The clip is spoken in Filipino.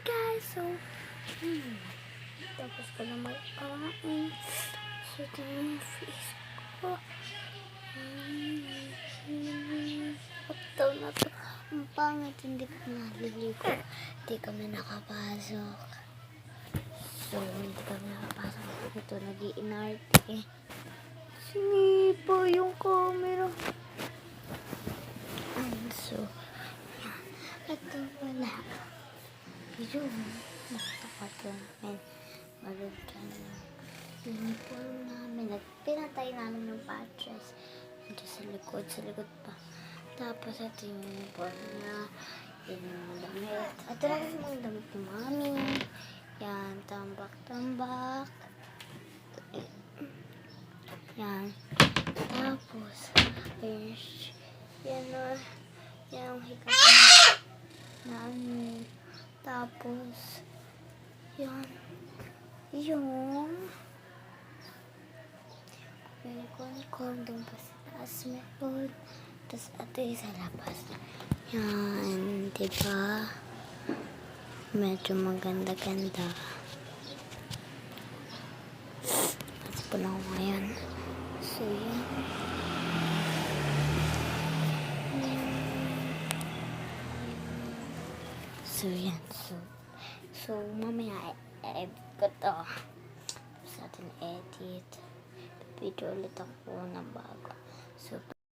guys! So, tapos ko na magkain. So, tingnan yung face ko. Ito na to. Ang pangit, hindi ko naliligo. Hindi kami nakapasok. So, hindi kami nakapasok. Ito, nag-iinarte. Sinipa yung camera. So, yan. Ito pala. Yun. Nakatakot namin. Malod ka na. Uniform namin. Pinatay namin yung patches. Ito sa likod pa. Tapos ito yung uniform niya. Yun yung damit. Ito lang yung damit ni mami. Yan. Tambak-tambak. Yan. Tapos, yan na. Yan ang higa namin. Tapos, yan. Yung doon pa sa taas meron. Tapos ito yung sa labas. Yan, diba? Medyo maganda-ganda. At po lang ngayon. So, yan. So, yan. So mamaya edit ko to. Sa atin edit. Video ulit ako na bago. So,